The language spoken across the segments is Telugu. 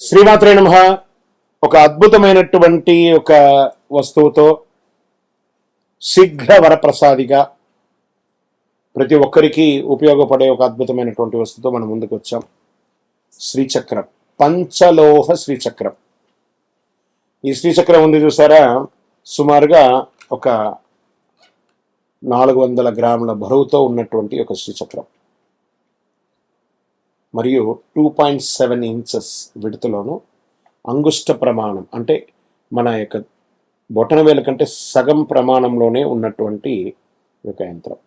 శ్రీమాత్రే నమః. ఒక అద్భుతమైనటువంటి ఒక వస్తువుతో శీఘ్ర వరప్రసాదిగా ప్రతి ఒక్కరికి ఉపయోగపడే ఒక అద్భుతమైనటువంటి వస్తువుతో మనం ముందుకు వచ్చాం. శ్రీచక్రం, పంచలోహ శ్రీచక్రం. ఈ శ్రీచక్రం ఉంది చూసారా, సుమారుగా ఒక 400 గ్రాముల బరువుతో ఉన్నటువంటి ఒక శ్రీచక్రం మరియు 2.7 ఇంచెస్ విడుతులోను అంగుష్ట ప్రమాణం అంటే మన యొక్క బొటన వేల కంటే సగం ప్రమాణంలోనే ఉన్నటువంటి ఒక యంత్రం.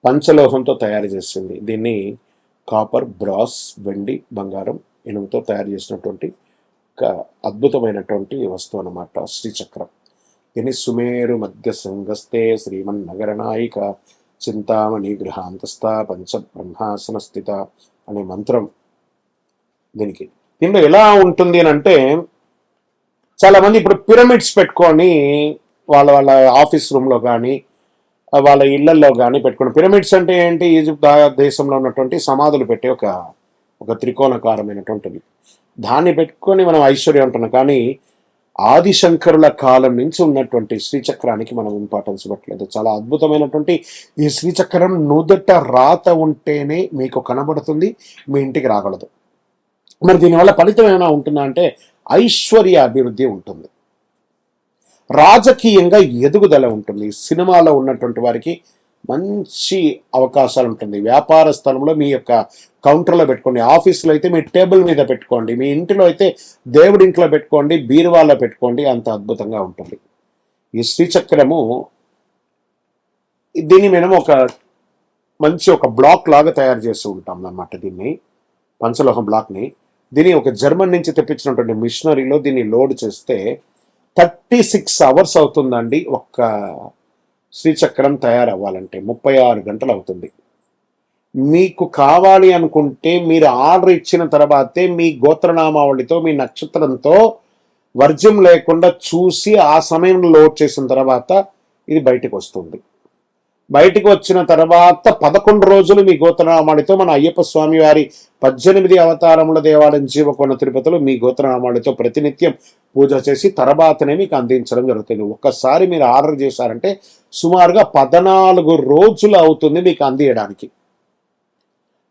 పంచలోహంతో తయారు చేసింది. దీన్ని కాపర్, బ్రాస్, వెండి, బంగారం, ఇనుముతో తయారు చేసినటువంటి ఒక అద్భుతమైనటువంటి వస్తువు అన్నమాట శ్రీచక్రం. దీన్ని సుమేరు మధ్య సంగస్తే శ్రీమన్నగర నాయిక చింతామణి గృహాంతస్థ పంచ బ్రహ్మాసన స్థిత అనే మంత్రం దీనికి. దీనిలో ఎలా ఉంటుంది అని అంటే, చాలా మంది ఇప్పుడు పిరమిడ్స్ పెట్టుకొని వాళ్ళ వాళ్ళ ఆఫీస్ రూమ్లో కానీ వాళ్ళ ఇళ్లలో కానీ పెట్టుకుని. పిరమిడ్స్ అంటే ఏంటి? ఈజిప్ట్ దేశంలో ఉన్నటువంటి సమాధులు పెట్టే ఒక త్రికోణకారమైనటువంటిది. దాన్ని పెట్టుకొని మనం ఐశ్వర్యం అంటున్నాం. కానీ ఆదిశంకరుల కాలం నుంచి ఉన్నటువంటి శ్రీచక్రానికి మనం ఇంపార్టెన్స్ ఇవ్వట్లేదు. చాలా అద్భుతమైనటువంటి ఈ శ్రీచక్రం నుదుట రాత ఉంటేనే మీకు కనబడుతుంది, మీ ఇంటికి రాగలదు. మరి దీనివల్ల ఫలితం ఏమైనా ఉంటుందా అంటే ఐశ్వర్య అభివృద్ధి ఉంటుంది, రాజకీయంగా ఎదుగుదల ఉంటుంది, సినిమాలో ఉన్నటువంటి వారికి మంచి అవకాశాలు ఉంటుంది, వ్యాపార స్థలంలో మీ యొక్క కౌంటర్లో పెట్టుకోండి, ఆఫీస్లో అయితే మీ టేబుల్ మీద పెట్టుకోండి, మీ ఇంటిలో అయితే దేవుడి ఇంట్లో పెట్టుకోండి, బీరువాలో పెట్టుకోండి, అంత అద్భుతంగా ఉంటుంది ఈ శ్రీచక్రము. దీన్ని మనం మంచి ఒక బ్లాక్ లాగా తయారు చేస్తూ ఉంటాం అన్నమాట. దీన్ని పంచలోహం బ్లాక్ని దీన్ని ఒక జర్మన్ నుంచి తెప్పించినటువంటి మిషనరీలో దీన్ని లోడ్ చేస్తే 36 అవర్స్ అవుతుందండి ఒక్క శ్రీచక్రం తయారవ్వాలంటే. 36 గంటలు అవుతుంది. మీకు కావాలి అనుకుంటే మీరు ఆర్డర్ ఇచ్చిన తర్వాతే మీ గోత్రనామావళితో మీ నక్షత్రంతో వర్జ్యం లేకుండా చూసి ఆ సమయంలో లోడ్ చేసిన తర్వాత ఇది బయటకు వస్తుంది. బయటికి వచ్చిన తర్వాత 11 రోజులు మీ గోత్రనామాడితో మన అయ్యప్ప స్వామి వారి 18 అవతారముల దేవాలయం జీవకోణ తిరుపతిలో మీ గోత్రనామాడితో ప్రతినిత్యం పూజ చేసి తర్వాతనే మీకు అందించడం జరుగుతుంది. ఒక్కసారి మీరు ఆర్డర్ చేశారంటే సుమారుగా 14 రోజులు అవుతుంది మీకు అందియడానికి.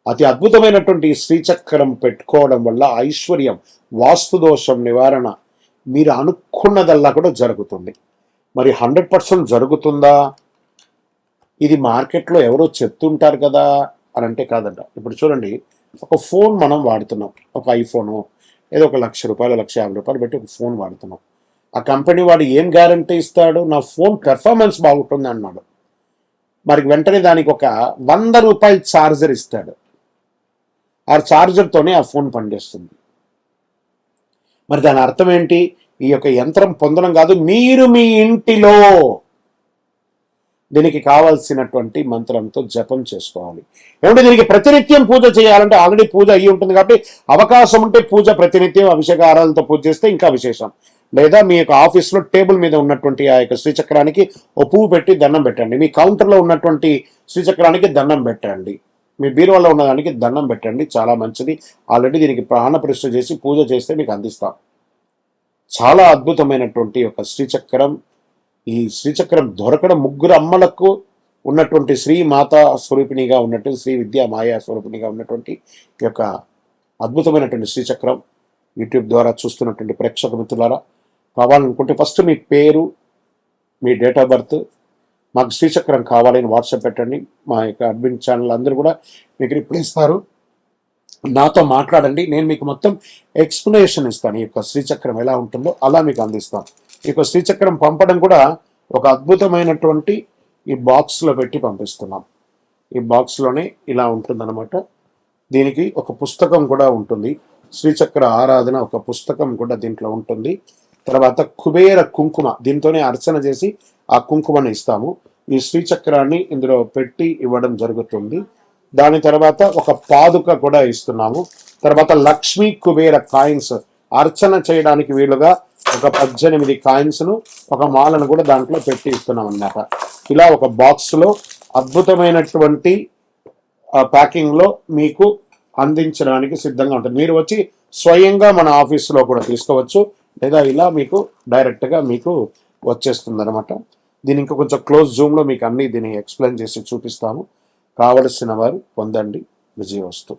అతి అద్భుతమైనటువంటి శ్రీచక్రం పెట్టుకోవడం వల్ల ఐశ్వర్యం, వాస్తు దోషం నివారణ, మీరు అనుకున్నదల్లా కూడా జరుగుతుంది. మరి 100% జరుగుతుందా? ఇది మార్కెట్లో ఎవరో చెప్తుంటారు కదా అని అంటే కాదంట. ఇప్పుడు చూడండి, ఒక ఫోన్ మనం వాడుతున్నాం, ఒక ఐఫోను ఏదో ఒక ₹1,00,000, ₹1,50,000 పెట్టి ఒక ఫోన్ వాడుతున్నాం. ఆ కంపెనీ వాడు ఏం గ్యారంటీ ఇస్తాడు? నా ఫోన్ పెర్ఫార్మెన్స్ బాగుంటుంది అన్నాడు. మరి వెంటనే దానికి ఒక ₹100 ఛార్జర్ ఇస్తాడు. ఆ ఛార్జర్తోనే ఆ ఫోన్ పనిచేస్తుంది. మరి దాని అర్థం ఏంటి? ఈ యొక్క యంత్రం పొందడం కాదు, మీరు మీ ఇంటిలో దీనికి కావాల్సినటువంటి మంత్రంతో జపం చేసుకోవాలి. ఏమంటే దీనికి ప్రతినిత్యం పూజ చేయాలంటే ఆల్రెడీ పూజ అయ్యి ఉంటుంది కాబట్టి అవకాశం ఉంటే పూజ ప్రతినిత్యం అభిషేక ఆరాధనతో పూజ చేస్తే ఇంకా విశేషం. లేదా మీ యొక్క ఆఫీస్లో టేబుల్ మీద ఉన్నటువంటి ఆ యొక్క శ్రీచక్రానికి ఓ పువ్వు పెట్టి దండం పెట్టండి, మీ కౌంటర్లో ఉన్నటువంటి శ్రీచక్రానికి దండం పెట్టండి, మీ బీరువాలో ఉన్నదానికి దండం పెట్టండి. చాలా మంచిది. ఆల్రెడీ దీనికి ప్రాణప్రతిష్ఠ చేసి పూజ చేస్తే మీకు అందిస్తాం. చాలా అద్భుతమైనటువంటి ఒక శ్రీచక్రం. ఈ శ్రీచక్రం దొరకడం 3 అమ్మలకు ఉన్నటువంటి శ్రీ మాతా స్వరూపిణిగా ఉన్నటువంటి శ్రీ విద్యా మాయా స్వరూపిణిగా ఉన్నటువంటి ఈ యొక్క అద్భుతమైనటువంటి శ్రీచక్రం యూట్యూబ్ ద్వారా చూస్తున్నటువంటి ప్రేక్షక మిత్రులారా, కావాలనుకుంటే ఫస్ట్ మీ పేరు, మీ డేట్ ఆఫ్ బర్త్, మాకు శ్రీచక్రం కావాలని వాట్సాప్ పెట్టండి. మా యొక్క అడ్మిన్ ఛానల్ అందరూ కూడా మీకు రిప్లై ఇస్తారు. నాతో మాట్లాడండి, నేను మీకు మొత్తం ఎక్స్ప్లెనేషన్ ఇస్తాను. ఈ యొక్క శ్రీచక్రం ఎలా ఉంటుందో అలా మీకు అందిస్తాను. ఈ యొక్క శ్రీచక్రం పంపడం కూడా ఒక అద్భుతమైనటువంటి ఈ బాక్స్లో పెట్టి పంపిస్తున్నాం. ఈ బాక్స్లోనే ఇలా ఉంటుందన్నమాట. దీనికి ఒక పుస్తకం కూడా ఉంటుంది, శ్రీచక్ర ఆరాధన ఒక పుస్తకం కూడా దీంట్లో ఉంటుంది. తర్వాత కుబేర కుంకుమ, దీంతోనే అర్చన చేసి ఆ కుంకుమను ఇస్తాము. ఈ శ్రీచక్రాన్ని ఇందులో పెట్టి ఇవ్వడం జరుగుతుంది. దాని తర్వాత ఒక పాదుక కూడా ఇస్తున్నాము. తర్వాత లక్ష్మీ కుబేర కాయిన్స్ అర్చన చేయడానికి వీలుగా ఒక 18 కాయిన్స్ను, ఒక మాలను కూడా దాంట్లో పెట్టి ఇస్తున్నాం అన్నమాట. ఇలా ఒక బాక్స్లో అద్భుతమైనటువంటి ప్యాకింగ్లో మీకు అందించడానికి సిద్ధంగా ఉంటుంది. మీరు వచ్చి స్వయంగా మన ఆఫీసులో కూడా తీసుకోవచ్చు, లేదా ఇలా మీకు డైరెక్ట్గా మీకు వచ్చేస్తుంది అనమాట. దీని ఇంకా కొంచెం క్లోజ్ జూమ్లో మీకు అన్ని దీన్ని ఎక్స్ప్లెయిన్ చేసి చూపిస్తాము. కావలసిన వారు పొందండి. విజయవస్తు.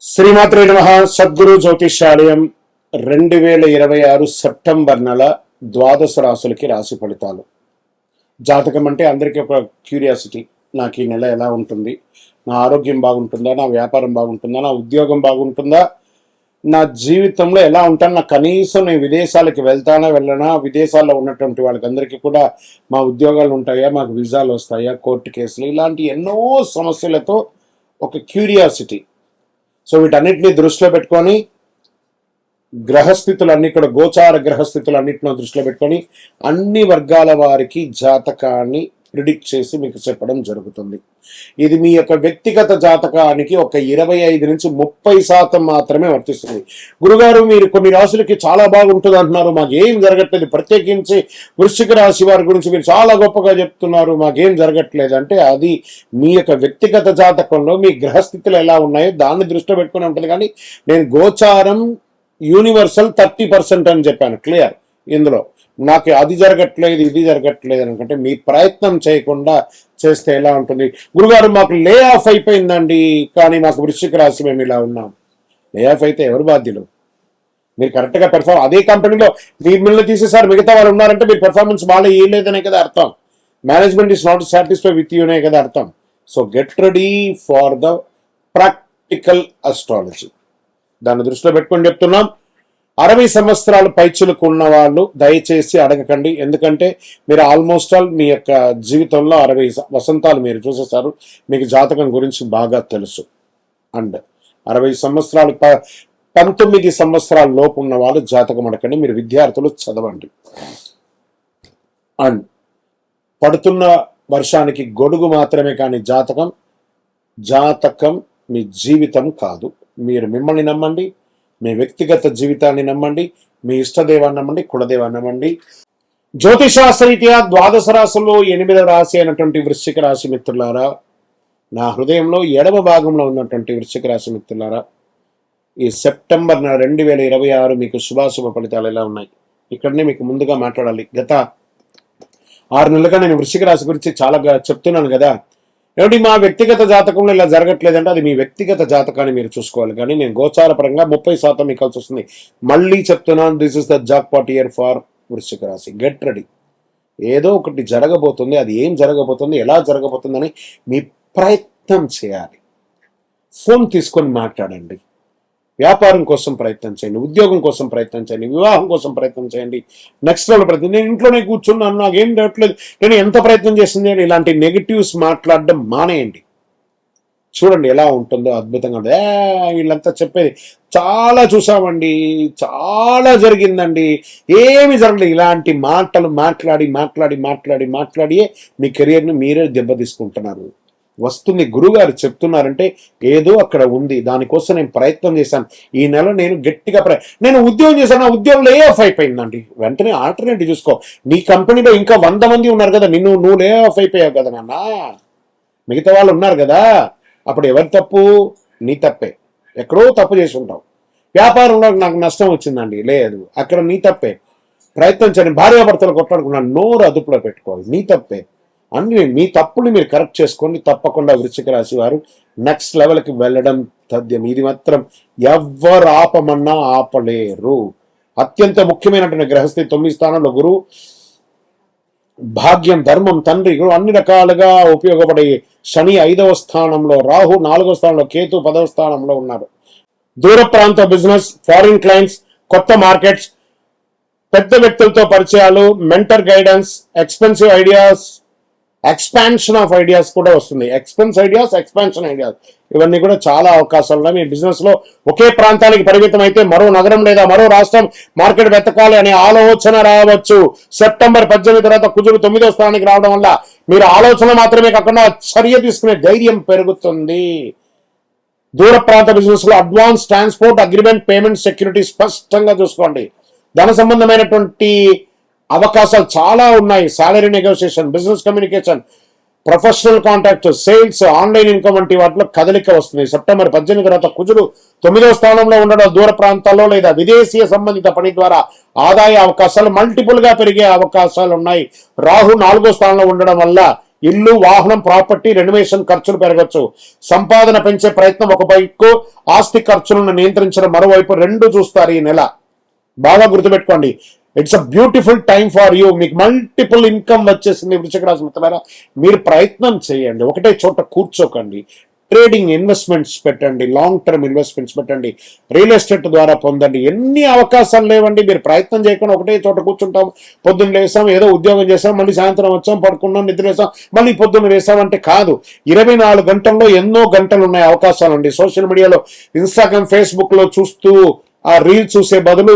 శ్రీమాత్రే నమః. సద్గురు జ్యోతిష్యాలయం 2026 సెప్టెంబర్ నెల ద్వాదశ రాశులకి రాశి ఫలితాలు. జాతకం అంటే అందరికీ ఒక క్యూరియాసిటీ. నాకు ఈ నెల ఎలా ఉంటుంది, నా ఆరోగ్యం బాగుంటుందా, నా వ్యాపారం బాగుంటుందా, నా ఉద్యోగం బాగుంటుందా, నా జీవితంలో ఎలా ఉంటాను, నా కనీసం నేను విదేశాలకు వెళ్తానా వెళ్ళనా, విదేశాల్లో ఉన్నటువంటి వాళ్ళకందరికీ కూడా మా ఉద్యోగాలు ఉంటాయా, మాకు వీసాలు వస్తాయా, కోర్టు కేసులు, ఇలాంటి ఎన్నో సమస్యలతో ఒక క్యూరియాసిటీ. సో వీటన్నిటిని దృష్టిలో పెట్టుకొని గ్రహస్థితులన్నీ కూడా గోచార గ్రహస్థితులన్నింటిలో దృష్టిలో పెట్టుకొని అన్ని వర్గాల వారికి జాతకాన్ని ప్రిడిక్ట్ చేసి మీకు చెప్పడం జరుగుతుంది. ఇది మీ యొక్క వ్యక్తిగత జాతకానికి ఒక 25 నుంచి 30% మాత్రమే వర్తిస్తుంది. గురుగారు మీరు కొన్ని రాశులకి చాలా బాగుంటుంది అంటున్నారు, మాకేం జరగట్లేదు, ప్రత్యేకించి వృశ్చిక రాశి వారి గురించి మీరు చాలా గొప్పగా చెప్తున్నారు, మాకేం జరగట్లేదు అంటే అది మీ యొక్క వ్యక్తిగత జాతకంలో మీ గ్రహస్థితులు ఎలా ఉన్నాయో దాన్ని దృష్టిలో పెట్టుకుని ఉంటుంది. కానీ నేను గోచారం యూనివర్సల్ 30% అని చెప్పాను, క్లియర్. ఇందులో నాకు అది జరగట్లేదు ఇది జరగట్లేదు అనుకుంటే మీ ప్రయత్నం చేయకుండా చేస్తే ఎలా ఉంటుంది? గురుగారు మాకు లే ఆఫ్ అయిపోయిందండి, కానీ మాకు వృశ్చిక రాశి మేము ఇలా ఉన్నాం. లే ఆఫ్ అయితే ఎవరు బాధ్యులు? మీరు కరెక్ట్గా అదే కంపెనీలో మిమ్మల్ని తీసేసారు, మిగతా వాళ్ళు ఉన్నారంటే మీరు పెర్ఫార్మెన్స్ బాగా ఇవ్వలేదనే కదా అర్థం. Management is not satisfy with యూనే కదా అర్థం. So get ready for the practical astrology. దాన్ని దృష్టిలో పెట్టుకొని చెప్తున్నాం. 60 సంవత్సరాలు పైచులకు ఉన్న వాళ్ళు దయచేసి అడగకండి, ఎందుకంటే మీరు ఆల్మోస్ట్ ఆల్ మీ యొక్క జీవితంలో 60 వసంతాలు మీరు చూసేశారు, మీకు జాతకం గురించి బాగా తెలుసు. అండ్ 60 సంవత్సరాలు 19 సంవత్సరాల లోపు ఉన్న వాళ్ళు జాతకం అడగండి, మీరు విద్యార్థులు చదవండి. అండ్ పడుతున్న వర్షానికి గొడుగు మాత్రమే, కానీ జాతకం మీ జీవితం కాదు. మీరు మిమ్మల్ని నమ్మండి, మీ వ్యక్తిగత జీవితాన్ని నమ్మండి, మీ ఇష్టదేవాన్ని నమ్మండి, కులదేవాన్ని నమ్మండి. జ్యోతిషాస్త్రరీత్యా ద్వాదశ రాశుల్లో 8వ రాశి అయినటువంటి వృశ్చిక రాశి మిత్రులారా, నా హృదయంలో ఎడమ భాగంలో ఉన్నటువంటి వృశ్చిక రాశి మిత్రులారా, ఈ సెప్టెంబర్ 2026 మీకు శుభాశుభ ఫలితాలు ఎలా ఉన్నాయి ఇక్కడనే మీకు ముందుగా మాట్లాడాలి. గత 6 నెలలుగా నేను వృశ్చిక రాశి గురించి చాలా చెప్తున్నాను కదా. ఏమిటి మా వ్యక్తిగత జాతకంలో ఇలా జరగట్లేదంటే అది మీ వ్యక్తిగత జాతకాన్ని మీరు చూసుకోవాలి. కానీ నేను గోచార పరంగా 30% మీకు కలిసి వస్తుంది. మళ్ళీ చెప్తున్నాను, this is the jackpot year for వృశ్చిక రాశి. Get ready. ఏదో ఒకటి జరగబోతుంది, అది ఏం జరగబోతుంది, ఎలా జరగబోతుందని మీ ప్రయత్నం చేయాలి. ఫోన్ తీసుకొని మాట్లాడండి. వ్యాపారం కోసం ప్రయత్నం చేయండి, ఉద్యోగం కోసం ప్రయత్నం చేయండి, వివాహం కోసం ప్రయత్నం చేయండి, నెక్స్ట్ లెవెల్ ప్రయత్నం. నేను ఇంట్లోనే కూర్చున్నాను, నాకేం రావట్లేదు, నేను ఎంత ప్రయత్నం చేస్తుంది, ఇలాంటి నెగిటివ్స్ మాట్లాడడం మానేయండి. చూడండి ఎలా ఉంటుందో అద్భుతంగా. వీళ్ళంతా చెప్పేది చాలా చూసామండి, చాలా జరిగిందండి, ఏమి జరగలేదు. ఇలాంటి మాటలు మాట్లాడి మీ కెరియర్ని మీరే దెబ్బతీసుకుంటున్నారు. వస్తుంది, గురుగారు చెప్తున్నారంటే ఏదో అక్కడ ఉంది, దానికోసం నేను ప్రయత్నం చేశాను. ఈ నెల నేను గట్టిగా నేను ఉద్యోగం చేశాను, నా ఉద్యోగం లే ఆఫ్ అయిపోయిందండి. వెంటనే ఆల్టర్నేటివ్ చూసుకో. నీ కంపెనీలో ఇంకా 100 మంది ఉన్నారు కదా, నువ్వు లే ఆఫ్ అయిపోయావు కదా నాన్న, మిగతా వాళ్ళు ఉన్నారు కదా. అప్పుడు ఎవరి తప్పు? నీ తప్పే. ఎక్కడో తప్పు చేసి ఉంటావు. వ్యాపారంలో నాకు నష్టం వచ్చిందండి, లేదు, అక్కడ నీ తప్పే. ప్రయత్నం చేయండి. భార్యాభర్తలు కొట్లాడుకున్నాను, నోరు అదుపులో పెట్టుకోవాలి, నీ తప్పే. అన్ని మీ తప్పుని మీరు కరెక్ట్ చేసుకోండి. తప్పకుండా వృశ్చిక రాశి వారు నెక్స్ట్ లెవెల్కి వెళ్ళడం తథ్యం. ఇది మాత్రం ఎవరు ఆపమన్నా ఆపలేరు. అత్యంత ముఖ్యమైనటువంటి గ్రహస్థితి 9వ స్థానంలో గురువు, భాగ్యం, ధర్మం, తండ్రి, గురువు అన్ని రకాలుగా ఉపయోగపడే శని 5వ స్థానంలో, రాహు 4వ స్థానంలో, కేతు 10వ స్థానంలో ఉన్నారు. దూర ప్రాంత బిజినెస్, ఫారిన్ క్లయింట్స్, కొత్త మార్కెట్స్, పెద్ద వ్యక్తులతో పరిచయాలు, mentor guidance, expensive ideas, expansion of ideas కూడా వస్తుంది. ఎక్స్పాన్షన్ ఐడియాస్ ఇవన్నీ కూడా చాలా అవకాశాలు ఉన్నాయి. మీ బిజినెస్ లో ఒకే ప్రాంతానికి పరిమితం అయితే మరో నగరం లేదా మరో రాష్ట్రం మార్కెట్ వెతకాలి అనే ఆలోచన రావచ్చు. సెప్టెంబర్ 18 తర్వాత కుజుడు 9వ స్థానానికి రావడం వల్ల మీరు ఆలోచన మాత్రమే కాకుండా చర్య తీసుకునే ధైర్యం పెరుగుతుంది. దూర ప్రాంత బిజినెస్ లో advance transport agreement, payment, security స్పష్టంగా చూసుకోండి. ధన సంబంధమైనటువంటి అవకాశాలు చాలా ఉన్నాయి. Salary negotiation, business communication, professional contact, sales, online income వంటి వాటిలో కదలిక వస్తుంది. సెప్టెంబర్ 18 తర్వాత కుజుడు 9వ స్థానంలో ఉండడం దూర ప్రాంతాల్లో లేదా విదేశీయ సంబంధిత పని ద్వారా ఆదాయ అవకాశాలు మల్టిపుల్ గా పెరిగే అవకాశాలు ఉన్నాయి. రాహు 4వ స్థానంలో ఉండడం వల్ల ఇల్లు, వాహనం, ప్రాపర్టీ రెనోవేషన్ ఖర్చులు పెరగచ్చు. సంపాదన పెంచే ప్రయత్నం ఒకవైపు, ఆస్తి ఖర్చులను నియంత్రించడం మరోవైపు, రెండు చూస్తారు ఈ నెల. బాగా గుర్తుపెట్టుకోండి, it's a beautiful time for you. మీకు మల్టిపుల్ ఇన్కమ్ వచ్చేసింది. వృశ్చిక రాశి మిత్రులారా, మీరు ప్రయత్నం చేయండి, ఒకటే చోట కూర్చోకండి. ట్రేడింగ్, ఇన్వెస్ట్మెంట్స్ పెట్టండి, లాంగ్ టర్మ్ ఇన్వెస్ట్మెంట్స్ పెట్టండి, రియల్ ఎస్టేట్ ద్వారా పొందండి. ఎన్ని అవకాశాలు లేవండి. మీరు ప్రయత్నం చేయకుండా ఒకటే చోట కూర్చుంటాం. పొద్దున్న లేసాం, ఏదో ఉద్యోగం చేసాం, మళ్ళీ సాయంత్రం వచ్చాం, పడుకున్నాం, నిద్ర వేసాం, మళ్ళీ పొద్దున్న వేసాం అంటే కాదు. 24 గంటల్లో ఎన్నో గంటలు ఉన్నాయి అవకాశాలు అండి. సోషల్ మీడియాలో, ఇన్స్టాగ్రామ్, ఫేస్బుక్ లో చూస్తూ ఆ రీల్ చూసే బదులు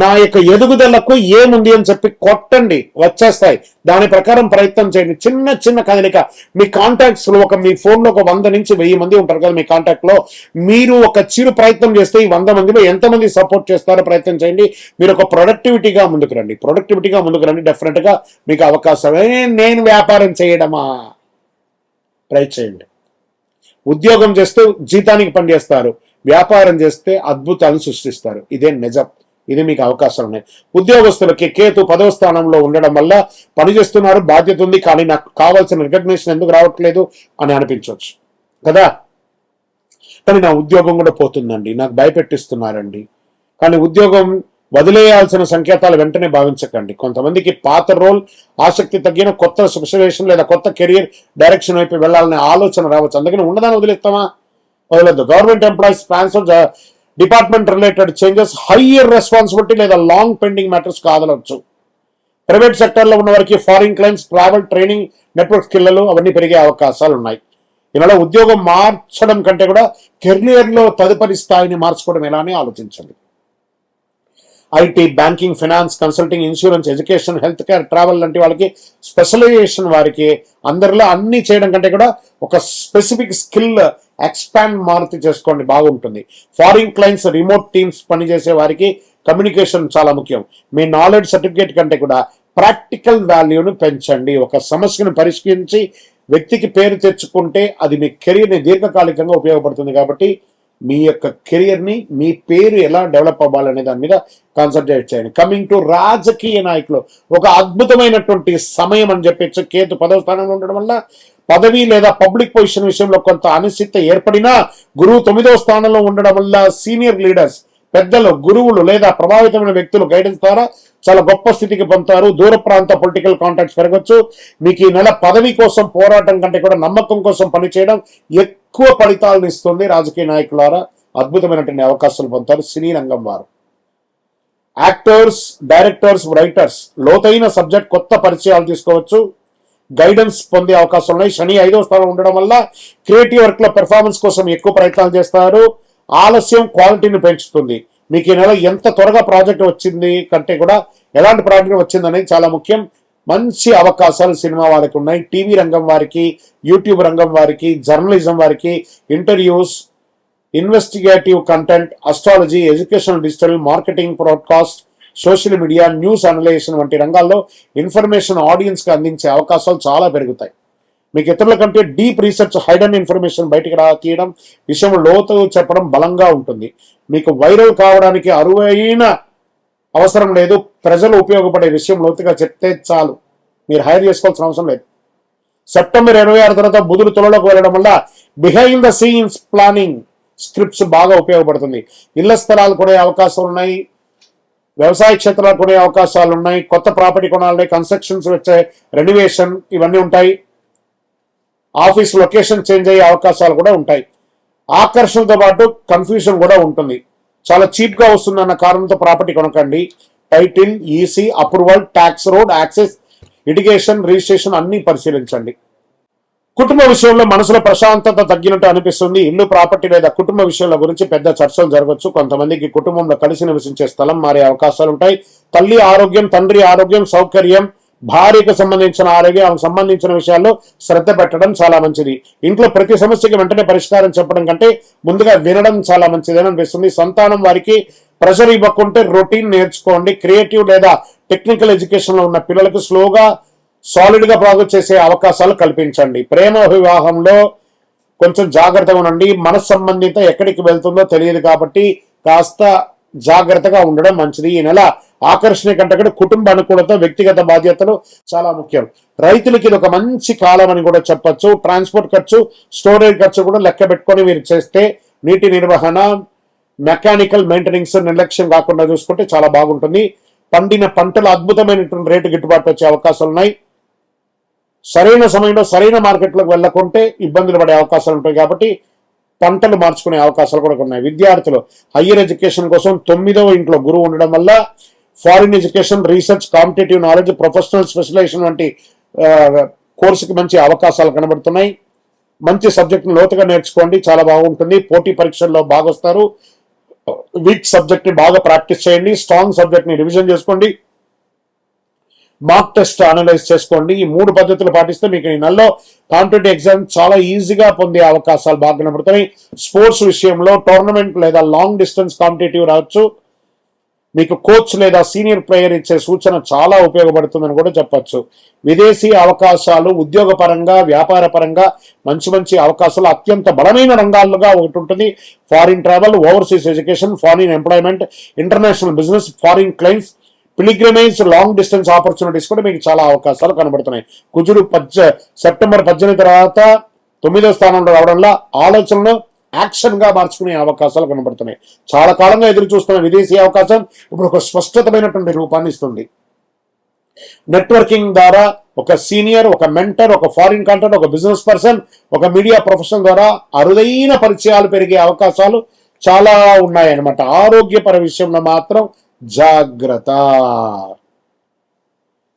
నా యొక్క ఎదుగుదలకు ఏముంది అని చెప్పి కొట్టండి, వచ్చేస్తాయి. దాని ప్రకారం ప్రయత్నం చేయండి. చిన్న చిన్న కదలిక. మీ కాంటాక్ట్స్ లో మీ ఫోన్ లో ఒక 100 నుంచి 1000 మంది ఉంటారు కదా మీ కాంటాక్ట్ లో. మీరు ఒక చిరు ప్రయత్నం చేస్తే ఈ 100 మందిలో ఎంతమంది సపోర్ట్ చేస్తారో ప్రయత్నం చేయండి. మీరు ఒక ప్రొడక్టివిటీగా ముందుకు రండి. డెఫినెట్ గా మీకు అవకాశమే. నేను వ్యాపారం చేయడమా, ట్రై చేయండి. ఉద్యోగం చేస్తూ జీతానికి పనిచేస్తారు, వ్యాపారం చేస్తే అద్భుతాలను సృష్టిస్తారు. ఇదే నిజం. ఇది మీకు అవకాశాలు ఉన్నాయి. ఉద్యోగస్తులకి కేతు 10వ స్థానంలో ఉండడం వల్ల పనిచేస్తున్నారు, బాధ్యత ఉంది, కానీ నాకు కావాల్సిన రికగ్నిషన్ ఎందుకు రావట్లేదు అని అనిపించవచ్చు కదా. కానీ నా ఉద్యోగం కూడా పోతుందండి, నాకు భయపెట్టిస్తున్నారండి. కానీ ఉద్యోగం వదిలేయాల్సిన సంకేతాలు వెంటనే భావించకండి. కొంతమందికి పాత రోల్ ఆసక్తి తగ్గిన కొత్త స్పెషలైజేషన్ లేదా కొత్త కెరియర్ డైరెక్షన్ వైపు వెళ్లాలనే ఆలోచన రావచ్చు. అందుకని ఉండదాన్ని వదిలేస్తామా? వదలద్దు. Government employees transfer, department related changes, higher responsibility లేదా లాంగ్ పెండింగ్ మ్యాటర్స్ కాదనవచ్చు. ప్రైవేట్ సెక్టర్ లో ఉన్న వారికి foreign clients, travel, training, network స్కిల్లు అవన్నీ పెరిగే అవకాశాలు ఉన్నాయి. ఇలా ఉద్యోగం మార్చడం కంటే కూడా కెరియర్ లో తదుపరి స్థాయిని మార్చుకోవడం ఎలా అని ఆలోచించండి. IT, banking, finance, consulting, insurance, education, health care, travel లాంటి వాళ్ళకి, స్పెషలైజేషన్ వారికి అందరిలో అన్ని చేయడం కంటే కూడా ఒక స్పెసిఫిక్ స్కిల్ ఎక్స్పాండ్ మారుతి చేసుకోండి, బాగుంటుంది. ఫారిన్ క్లయింట్స్, రిమోట్ టీమ్స్ పనిచేసే వారికి కమ్యూనికేషన్ చాలా ముఖ్యం. మీ నాలెడ్జ్ సర్టిఫికేట్ కంటే కూడా ప్రాక్టికల్ వాల్యూను పెంచండి. ఒక సమస్యను పరిష్కరించి వ్యక్తికి పేరు తెచ్చుకుంటే అది మీ కెరీర్ని దీర్ఘకాలికంగా ఉపయోగపడుతుంది. కాబట్టి మీ యొక్క కెరియర్ని, మీ పేరు ఎలా డెవలప్ అవ్వాలనే దాని మీద కాన్సన్ట్రేట్ చేయండి. కమింగ్ టు రాజకీయ నాయకులు, ఒక అద్భుతమైనటువంటి సమయం అని చెప్పచ్చు. కేతు 10వ స్థానంలో ఉండడం వల్ల పదవి లేదా పబ్లిక్ పొజిషన్ విషయంలో కొంత అనిశ్చిత ఏర్పడినా, గురువు 9వ స్థానంలో ఉండడం వల్ల సీనియర్ లీడర్స్, పెద్దలు, గురువులు లేదా ప్రభావితమైన వ్యక్తులు గైడెన్స్ ద్వారా చాలా గొప్ప స్థితికి పొందుతారు. దూర ప్రాంత పొలిటికల్ కాంటాక్ట్స్ పెరగచ్చు. మీకు ఈ నెల పదవి కోసం పోరాటం కంటే కూడా నమ్మకం కోసం పనిచేయడం ఎక్కువ ఫలితాలను ఇస్తుంది. రాజకీయ నాయకులారా అద్భుతమైనటువంటి అవకాశాలు పొందుతారు. సినీ రంగం వారు, యాక్టర్స్, డైరెక్టర్స్, రైటర్స్ లోతైన సబ్జెక్ట్, కొత్త పరిచయాలు తీసుకోవచ్చు, గైడెన్స్ పొందే అవకాశం ఉన్నాయి. శని 5వ స్థానం ఉండడం వల్ల క్రియేటివ్ వర్క్ లో పెర్ఫార్మెన్స్ కోసం ఎక్కువ ప్రయత్నాలు చేస్తారు. ఆలస్యం క్వాలిటీని పెంచుతుంది. మీకు ఈ నెల ఎంత త్వరగా ప్రాజెక్ట్ వచ్చింది కంటే కూడా ఎలాంటి ప్రాజెక్ట్ వచ్చింది అనేది చాలా ముఖ్యం. మంచి అవకాశాలు సినిమా వారికి ఉన్నాయి. టీవీ రంగం వారికి, యూట్యూబ్ రంగం వారికి, జర్నలిజం వారికి, interviews, investigative content, astrology, education, digital marketing, broadcast, social media, news analysation వంటి రంగాల్లో ఇన్ఫర్మేషన్ ఆడియన్స్ కి అందించే అవకాశాలు చాలా పెరుగుతాయి. మీకు ఇతరుల కంటే డీప్ రీసెర్చ్, హైడెన్ ఇన్ఫర్మేషన్ బయటికి తీయడం, విషయం లోతు చెప్పడం బలంగా ఉంటుంది. మీకు వైరల్ కావడానికి అరువైన అవసరం లేదు. ప్రజలు ఉపయోగపడే విషయం లోతుగా చెప్తే చాలు. మీరు హైర్ చేసుకోవాల్సిన అవసరం లేదు. సెప్టెంబర్ 26 తర్వాత బుధుడు తులలోకి వెళ్ళడం వల్ల behind the scenes planning scripts బాగా ఉపయోగపడుతుంది. ఇళ్ల స్థలాలు కొనే అవకాశాలు ఉన్నాయి. వ్యవసాయ క్షేత్రాలు కొనే అవకాశాలు ఉన్నాయి. కొత్త ప్రాపర్టీ కొనాలి, కన్స్ట్రక్షన్స్ వచ్చే, రెనోవేషన్ ఇవన్నీ ఉంటాయి. ఆఫీస్ లొకేషన్ చేంజ్ అయ్యే అవకాశాలు కూడా ఉంటాయి. ఆకర్షణతో పాటు కన్ఫ్యూజన్ కూడా ఉంటుంది. చాలా చీప్ గా వస్తుందన్న కారణంతో ప్రాపర్టీ కొనకండి. Title, EC, approval, tax, road access, irrigation, registration అన్ని పరిశీలించండి. కుటుంబ విషయంలో మనసులో ప్రశాంతత తగ్గినట్టు అనిపిస్తుంది. ఇల్లు, ప్రాపర్టీ లేదా కుటుంబ విషయాల గురించి పెద్ద చర్చలు జరగవచ్చు. కొంతమందికి కుటుంబంలో కలిసి నివసించే స్థలం మారే అవకాశాలు ఉంటాయి. తల్లి ఆరోగ్యం, తండ్రి ఆరోగ్యం, సౌకర్యం, భార్యకు సంబంధించిన ఆరోగ్యం, ఆమెకు సంబంధించిన విషయాల్లో శ్రద్ధ పెట్టడం చాలా మంచిది. ఇంట్లో ప్రతి సమస్యకి వెంటనే పరిష్కారం చెప్పడం కంటే ముందుగా వినడం చాలా మంచిదని అనిపిస్తుంది. సంతానం వారికి ప్రెషర్ ఇవ్వకుంటే రొటీన్ నేర్చుకోండి. క్రియేటివ్ లేదా టెక్నికల్ ఎడ్యుకేషన్ లో ఉన్న పిల్లలకు స్లోగా సాలిడ్ గా ప్రాజెక్ట్ చేసే అవకాశాలు కల్పించండి. ప్రేమ వివాహంలో కొంచెం జాగ్రత్తగా ఉండండి. మనస్సంబంధిత ఎక్కడికి వెళ్తుందో తెలియదు కాబట్టి కాస్త జాగ్రత్తగా ఉండడం మంచిది. ఈ నెల ఆకర్షణ కంటే కూడా కుటుంబ అనుకూలత, వ్యక్తిగత బాధ్యతలు చాలా ముఖ్యం. రైతులకి ఇది ఒక మంచి కాలం అని కూడా చెప్పొచ్చు. ట్రాన్స్పోర్ట్ ఖర్చు, స్టోరేజ్ ఖర్చు కూడా లెక్క పెట్టుకొని మీరు చేస్తే నీటి నిర్వహణ, మెకానికల్ మెయింటెనెన్స్ నిర్లక్ష్యం కాకుండా చూసుకుంటే చాలా బాగుంటుంది. పండిన పంటలు అద్భుతమైనటువంటి రేటు గిట్టుబాటు వచ్చే అవకాశాలు ఉన్నాయి. సరైన సమయంలో సరైన మార్కెట్లోకి వెళ్ళకుంటే ఇబ్బందులు పడే అవకాశాలు ఉంటాయి కాబట్టి పంటలు మార్చుకునే అవకాశాలు కూడా ఉన్నాయి. విద్యార్థులు హయ్యర్ ఎడ్యుకేషన్ కోసం 9వ ఇంట్లో గురువు ఉండడం వల్ల foreign education, research, competitive knowledge, professional specialisation వంటి కోర్సుకి మంచి అవకాశాలు కనబడుతున్నాయి. మంచి సబ్జెక్ట్ని లోతుగా నేర్చుకోండి, చాలా బాగుంటుంది. పోటీ పరీక్షల్లో బాగా వస్తారు. వీక్ సబ్జెక్ట్ని బాగా ప్రాక్టీస్ చేయండి. స్ట్రాంగ్ సబ్జెక్ట్ని రివిజన్ చేసుకోండి. మార్క్ టెస్ట్ అనలైజ్ చేసుకోండి. ఈ 3 పద్ధతులు పాటిస్తే మీకు ఈ నెలలో కాంపిటేటివ్ ఎగ్జామ్ చాలా ఈజీగా పొందే అవకాశాలు బాగా కనబడుతున్నాయి. స్పోర్ట్స్ విషయంలో టోర్నమెంట్ లేదా లాంగ్ డిస్టెన్స్ కాంపిటేటివ్ రావచ్చు. మీకు కోచ్ లేదా సీనియర్ ప్లేయర్ ఇచ్చే సూచన చాలా ఉపయోగపడుతుందని కూడా చెప్పొచ్చు. విదేశీ అవకాశాలు ఉద్యోగపరంగా, వ్యాపార పరంగా మంచి అవకాశాలు అత్యంత బలమైన రంగాలుగా ఒకటి ఉంటుంది. Foreign travel, overseas education, foreign employment, international business, foreign clients, pilgrimage, long distance opportunities కూడా మీకు చాలా అవకాశాలు కనబడుతున్నాయి. కుజుడు సెప్టెంబర్ 18 తర్వాత 9వ స్థానంలో రావడంలో ఆలోచనలు యాక్షన్ గా మార్చుకునే అవకాశాలు కనబడుతున్నాయి. చాలా కాలంగా ఎదురు చూస్తున్న విదేశీ అవకాశం ఇప్పుడు ఒక స్పష్టతమైనటువంటి రూపాన్ని ఇస్తుంది. నెట్వర్కింగ్ ద్వారా ఒక సీనియర్, ఒక మెంటర్, ఒక ఫారిన్ కాంటాక్ట్, ఒక బిజినెస్ పర్సన్, ఒక మీడియా ప్రొఫెషనల్ ద్వారా అరుదైన పరిచయాలు పెరిగే అవకాశాలు చాలా ఉన్నాయన్నమాట. ఆరోగ్యపర విషయంలో మాత్రం జాగ్రత్త.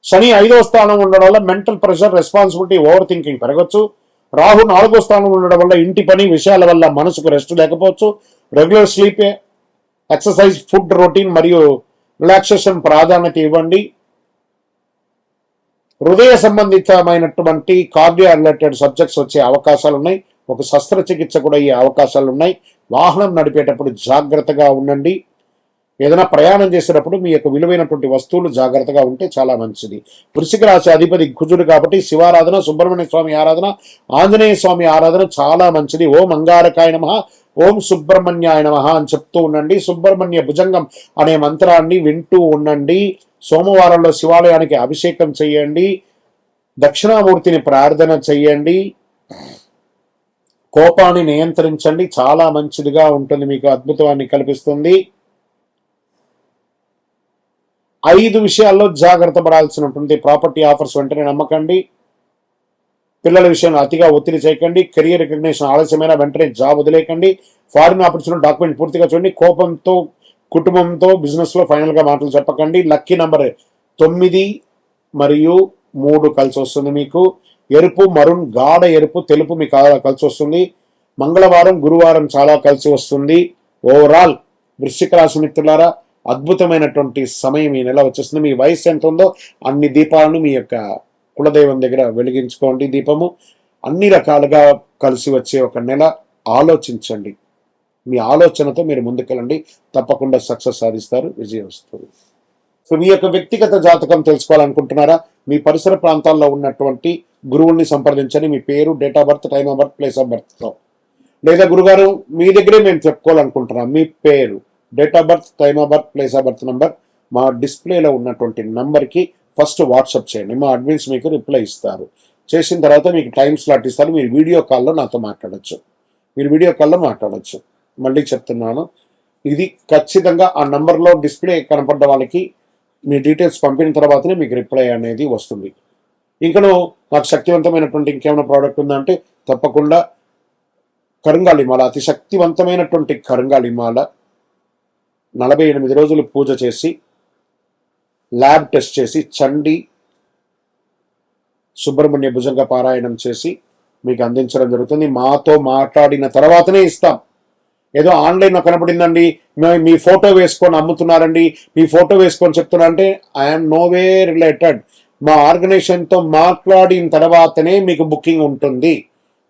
శని 5వ స్థానం ఉండడం వల్ల mental pressure, responsibility, over thinking పెరగచ్చు. రాహు 4వ స్థానం ఉండడం వల్ల ఇంటి పని విషయాల వల్ల మనసుకు రెస్ట్ లేకపోవచ్చు. Regular sleep, exercise, food routine మరియు రిలాక్సేషన్ ప్రాధాన్యత ఇవ్వండి. హృదయ సంబంధితమైనటువంటి కార్డియో రిలేటెడ్ సబ్జెక్ట్స్ వచ్చే అవకాశాలు ఉన్నాయి. ఒక శస్త్రచికిత్స కూడా అయ్యే అవకాశాలు ఉన్నాయి. వాహనం నడిపేటప్పుడు జాగ్రత్తగా ఉండండి. ఏదైనా ప్రయాణం చేసేటప్పుడు మీ యొక్క విలువైనటువంటి వస్తువులు జాగ్రత్తగా ఉంటే చాలా మంచిది. వృశ్చిక రాశి అధిపతి కుజుడు కాబట్టి శివారాధన, సుబ్రహ్మణ్య స్వామి ఆరాధన, ఆంజనేయ స్వామి ఆరాధన చాలా మంచిది. ఓం అంగారకాయ నమః, ఓం సుబ్రహ్మణ్యాయ నమః అని చెప్తూ ఉండండి. సుబ్రహ్మణ్య భుజంగం అనే మంత్రాన్ని వింటూ ఉండండి. సోమవారంలో శివాలయానికి అభిషేకం చేయండి. దక్షిణామూర్తిని ప్రార్థన చెయ్యండి. కోపాన్ని నియంత్రించండి, చాలా మంచిదిగా ఉంటుంది, మీకు అద్భుతాన్ని కల్పిస్తుంది. 5 విషయాల్లో జాగ్రత్త పడాల్సినటువంటి ప్రాపర్టీ ఆఫర్స్ వెంటనే నమ్మకండి. పిల్లల విషయంలో అతిగా ఒత్తిడి చేయకండి. కెరియర్ రికగ్నిషన్ ఆలస్యమైన వెంటనే జాబ్ వదిలేకండి. ఫారిన్ ఆపర్చునిటీ డాక్యుమెంట్ పూర్తిగా చూడండి. కోపంతో, కుటుంబంతో, బిజినెస్ లో ఫైనల్ గా మాటలు చెప్పకండి. లక్కీ నంబర్ 9 మరియు 3 కలిసి వస్తుంది. మీకు ఎరుపు, మరూన్, గాఢ ఎరుపు, తెలుపు మీకు కలిసి వస్తుంది. మంగళవారం, గురువారం చాలా కలిసి వస్తుంది. ఓవరాల్ వృశ్చిక రాశి మిత్రులారా అద్భుతమైనటువంటి సమయం ఈ నెల వచ్చేస్తుంది. మీ వయసు ఎంత ఉందో అన్ని దీపాలను మీ యొక్క కులదైవం దగ్గర వెలిగించుకోండి. దీపము అన్ని రకాలుగా కలిసి వచ్చే ఒక నెల. ఆలోచించండి, మీ ఆలోచనతో మీరు ముందుకెళ్ళండి, తప్పకుండా సక్సెస్ సాధిస్తారు, విజయం వస్తుంది. సో మీ యొక్క వ్యక్తిగత జాతకం తెలుసుకోవాలనుకుంటున్నారా? మీ పరిసర ప్రాంతాల్లో ఉన్నటువంటి గురువుల్ని సంప్రదించండి. మీ పేరు, date of birth, time of birth, place of బర్త్తో. లేదా గురుగారు మీ దగ్గరే మేము చెప్పుకోవాలనుకుంటున్నాం, మీ పేరు, date of birth, time of birth, place of birth number మా డిస్ప్లేలో ఉన్నటువంటి నంబర్కి ఫస్ట్ వాట్సాప్ చేయండి. మా అడ్మిన్స్ మీకు రిప్లై ఇస్తారు. చేసిన తర్వాత మీకు టైం స్లాట్ ఇస్తారు. మీరు వీడియో కాల్లో నాతో మాట్లాడచ్చు. మళ్ళీ చెప్తున్నాను, ఇది ఖచ్చితంగా ఆ నంబర్లో డిస్ప్లే కనపడ్డ వాళ్ళకి మీ డీటెయిల్స్ పంపిన తర్వాతనే మీకు రిప్లై అనేది వస్తుంది. ఇంకను నాకు శక్తివంతమైనటువంటి ఇంకేమైనా ప్రోడక్ట్ ఉందంటే తప్పకుండా కరుంగాళిమాల, అతి శక్తివంతమైనటువంటి కరుంగాళిమాల 48 రోజులు పూజ చేసి, ల్యాబ్ టెస్ట్ చేసి, చండి సుబ్రహ్మణ్య భుజంగ పారాయణం చేసి మీకు అందించడం జరుగుతుంది. మాతో మాట్లాడిన తర్వాతనే ఇస్తాం. ఏదో ఆన్లైన్లో కనపడిందండి, మీ ఫోటో వేసుకొని అమ్ముతున్నారండి, మీ ఫోటో వేసుకొని చెప్తున్నారంటే ఐఎమ్ నోవే రిలేటెడ్. మా ఆర్గనైజేషన్తో మాట్లాడిన తర్వాతనే మీకు బుకింగ్ ఉంటుంది.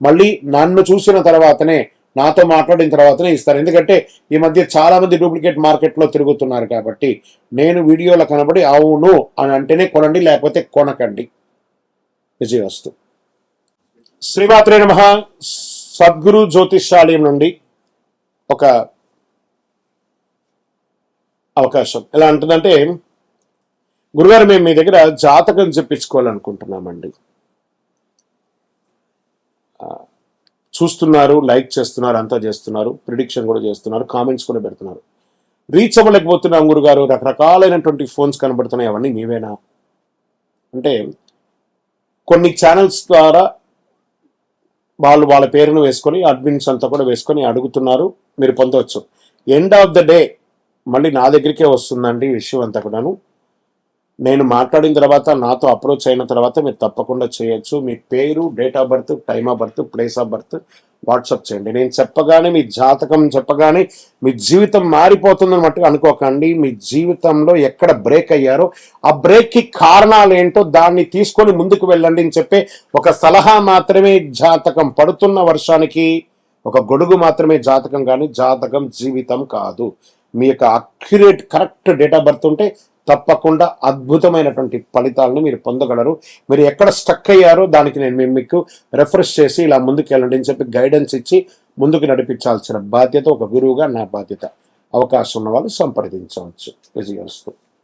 మళ్ళీ నన్ను చూసిన తర్వాతనే, నాతో మాట్లాడిన తర్వాతనే ఇస్తారు. ఎందుకంటే ఈ మధ్య చాలా మంది డూప్లికేట్ మార్కెట్లో తిరుగుతున్నారు కాబట్టి నేను వీడియోలో కనబడి అవును అని అంటేనే కొనండి, లేకపోతే కొనకండి. విజయవస్తు. శ్రీమాత్రే నమః. సద్గురు జ్యోతిష్యాలయం నుండి ఒక అవకాశం ఎలా ఉంటుందంటే, గురుగారు మేము మీ దగ్గర జాతకం చెప్పించుకోవాలనుకుంటున్నామండి. చూస్తున్నారు, లైక్ చేస్తున్నారు, అంతా చేస్తున్నారు, ప్రిడిక్షన్ కూడా చేస్తున్నారు, కామెంట్స్ కూడా పెడుతున్నారు. రీచ్ అవ్వలేకపోతున్నాం గురుగారు, రకరకాలైనటువంటి ఫోన్స్ కనబడుతున్నాయి, అవన్నీ మీవేనా అంటే, కొన్ని ఛానల్స్ ద్వారా వాళ్ళు వాళ్ళ పేరును వేసుకొని అడ్మిన్స్ అంతా కూడా వేసుకొని అడుగుతున్నారు, మీరు పొందవచ్చు. ఎండ్ ఆఫ్ ద డే మళ్ళీ నా దగ్గరికే వస్తుందండి ఈ విషయం అంతా కూడాను. నేను మాట్లాడిన తర్వాత, నాతో అప్రోచ్ అయిన తర్వాత మీరు తప్పకుండా చేయొచ్చు. మీ పేరు, date of birth, time of birth, place of birth WhatsApp చేయండి. నేను చెప్పగానే, మీ జాతకం చెప్పగానే మీ జీవితం మారిపోతుందని మట్టుగా అనుకోకండి. మీ జీవితంలో ఎక్కడ బ్రేక్ అయ్యారో ఆ బ్రేక్కి కారణాలు ఏంటో దాన్ని తీసుకొని ముందుకు వెళ్ళండి అని చెప్పే ఒక సలహా మాత్రమే. జాతకం పడుతున్న వర్షానికి ఒక గొడుగు మాత్రమే జాతకం, కానీ జాతకం జీవితం కాదు. మీ యొక్క accurate correct date of birth ఉంటే తప్పకుండా అద్భుతమైనటువంటి ఫలితాలను మీరు పొందగలరు. మీరు ఎక్కడ స్టక్ అయ్యారో దానికి నేను మీకు రెఫరెన్స్ చేసి ఇలా ముందుకు వెళ్ళండి అని చెప్పి గైడెన్స్ ఇచ్చి ముందుకు నడిపించాల్సిన బాధ్యత ఒక గురువుగా నా బాధ్యత. అవకాశం ఉన్న వాళ్ళు సంప్రదించవచ్చు. విజయవస్తు.